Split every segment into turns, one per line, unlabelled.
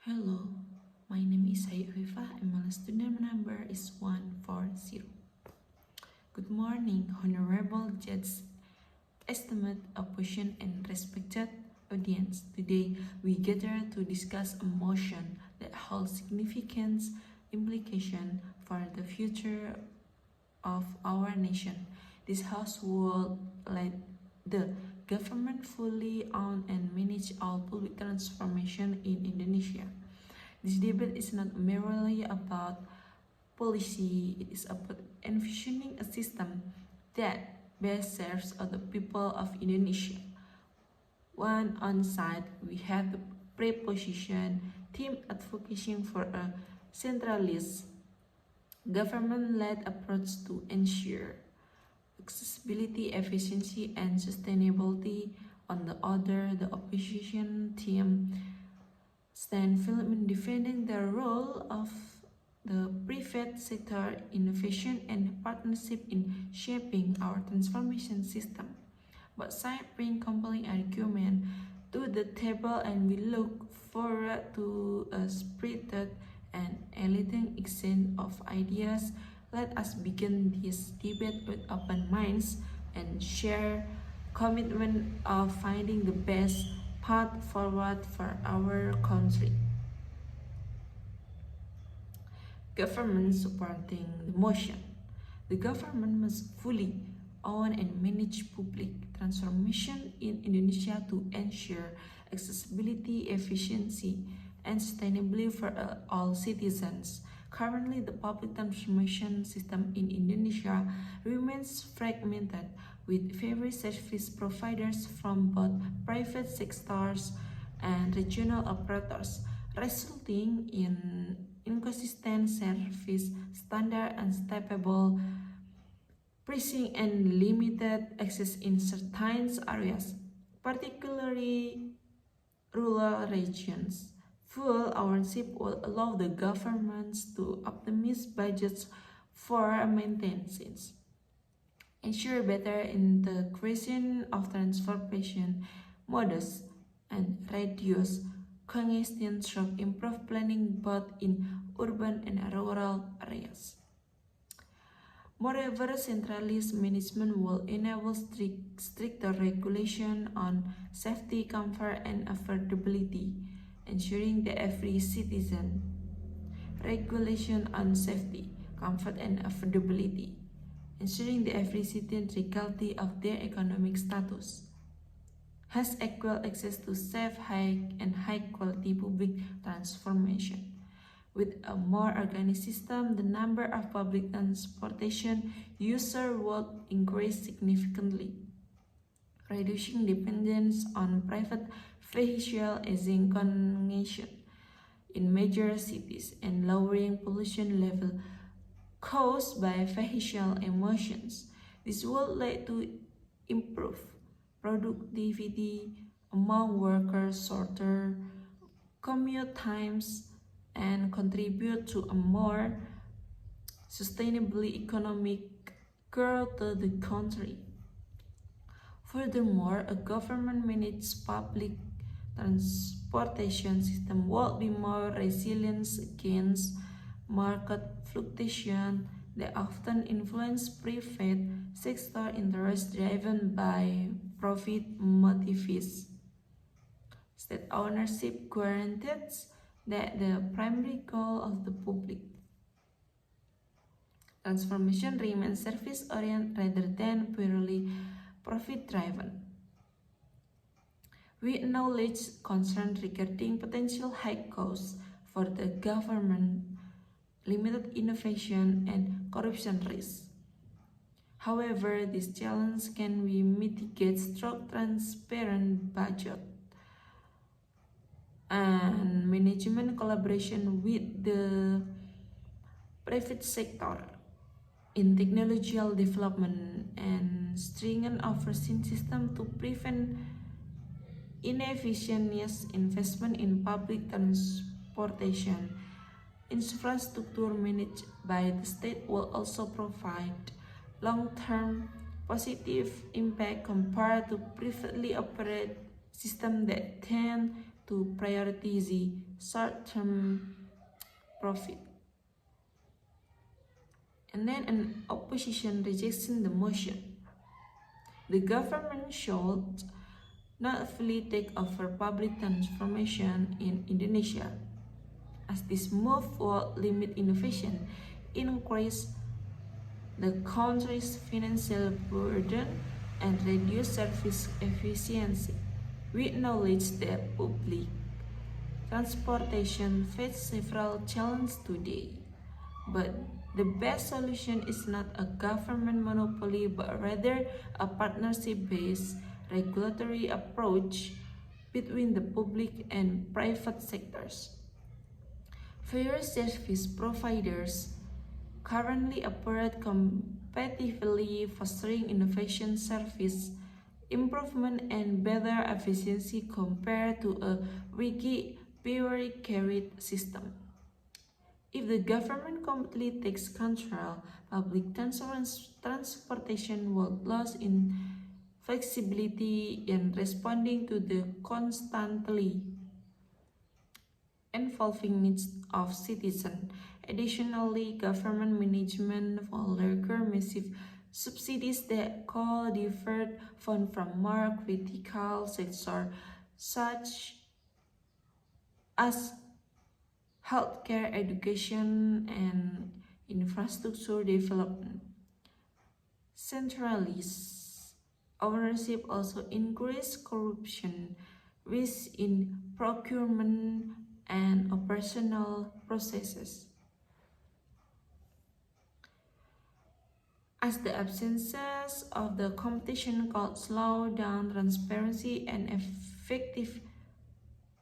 Hello, my name is Hayik and my student number is 140. Good morning, Honorable Judge, esteemed opposition and respected audience. Today we gather to discuss a motion that holds significant implication for the future of our nation. This house will let the government fully own and manage all public transformation in Indonesia. This debate is not merely about policy, it is about envisioning a system that best serves the people of Indonesia. One on side, we have the preposition team advocating for a centralist government-led approach to ensure accessibility, efficiency, and sustainability. On the other, the opposition team stand firm in defending the role of the private sector, innovation, and partnership in shaping our transformation system. Both sides bring compelling argument to the table, and we look forward to a spirited and enlightening exchange of ideas. Let us begin this debate with open minds and share commitment of finding the best path forward for our country. Government supporting the motion. The government must fully own and manage public transformation in Indonesia to ensure accessibility, efficiency, and sustainability for all citizens. Currently, the public transformation system in Indonesia remains fragmented, with various service providers from both private sectors and regional operators, resulting in inconsistent service standard, unstable pricing, and limited access in certain areas, particularly rural regions. Full ownership will allow the governments to optimize budgets for maintenance, ensure better integration of transportation modes, and reduce congestion through improved planning both in urban and rural areas. Moreover, centralized management will enable stricter regulation on safety, comfort, and affordability, ensuring that every citizen regulation on safety, comfort, and affordability, ensuring that every citizen, regardless of their economic status, has equal access to safe, high-quality public transformation. With a more organized system, the number of public transportation users would increase significantly, reducing dependence on private vehicles, easing congestion in major cities, and lowering pollution level caused by vehicle emissions. This will lead to improved productivity among workers, shorter commute times, and contribute to a more sustainable economic growth to the country. Furthermore, a government-managed public transportation system will be more resilient against market fluctuation that often influence private sector interests driven by profit motives. State ownership guarantees that the primary goal of the public transformation remains service-oriented rather than purely profit-driven. We acknowledge concern regarding potential high costs for the government, limited innovation, and corruption risks. However, this challenge can be mitigated through transparent budget and management collaboration with the private sector in technological development and stringent oversight system to prevent inefficient investment in public transportation. Infrastructure managed by the state will also provide long-term positive impact compared to privately operated systems that tend to prioritize short-term profit. And then an opposition rejecting the motion. The government should not fully take over public transformation in Indonesia, as this move will limit innovation, increase the country's financial burden, and reduce service efficiency. We acknowledge that public transportation faces several challenges today, but the best solution is not a government monopoly but rather a partnership-based regulatory approach between the public and private sectors. Various service providers currently operate competitively, fostering innovation, service improvement, and better efficiency compared to a rigid, bureaucratic system. If the government completely takes control, public transportation will lose in flexibility in responding to the constantly evolving needs of citizens. Additionally, government management will require massive subsidies that could divert funds from more critical sectors such as healthcare, education, and infrastructure development. Centralized ownership also increases corruption risk in procurement and operational processes. As the absences of the competition could slow down transparency and effective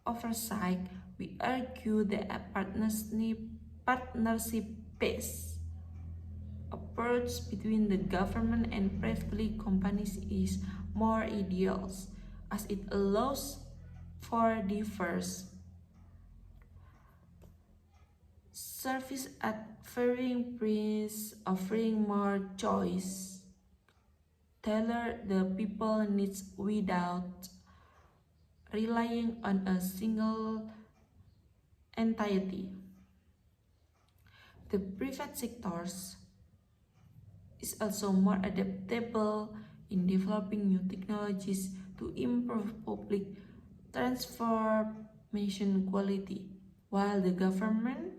oversight, we argue that a partnership-based approach between the government and private companies is more ideal, as it allows for diverse service at varying price, offering more choice, tailor the people needs without relying on a single entity. The private sectors is also more adaptable in developing new technologies to improve public transformation quality, while the government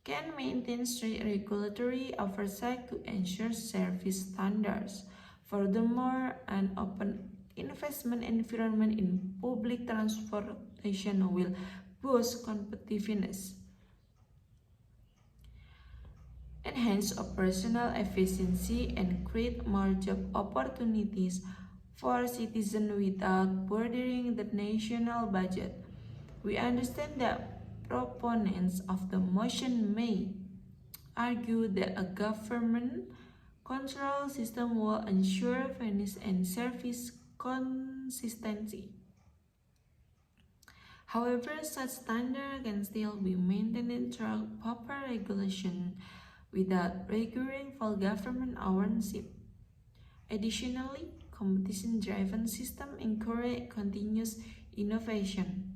can maintain strict regulatory oversight to ensure service standards. Furthermore, an open investment environment in public transportation will boost competitiveness, enhance operational efficiency, and create more job opportunities for citizens without burdening the national budget. We understand that proponents of the motion may argue that a government control system will ensure fairness and service consistency. However, such standards can still be maintained through proper regulation without requiring full government ownership. Additionally, competition-driven systems encourage continuous innovation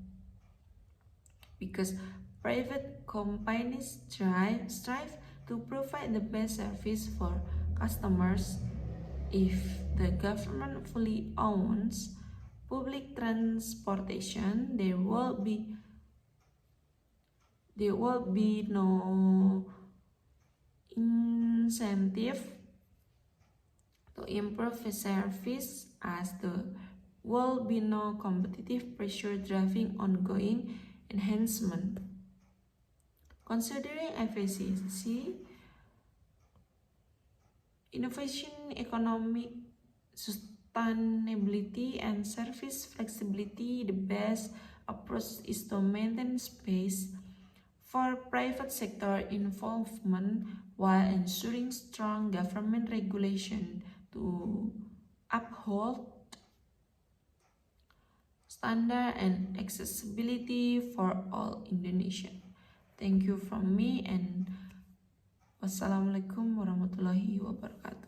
because private companies strive to provide the best service for customers. If the government fully owns public transportation, there will be no incentive to improve the service, as there will be no competitive pressure driving ongoing enhancement. Considering efficiency, innovation, economic sustainability, and service flexibility, the best approach is to maintain space for private sector involvement while ensuring strong government regulation to uphold standard and accessibility for all Indonesian. Thank you from me, and wassalamualaikum warahmatullahi wabarakatuh.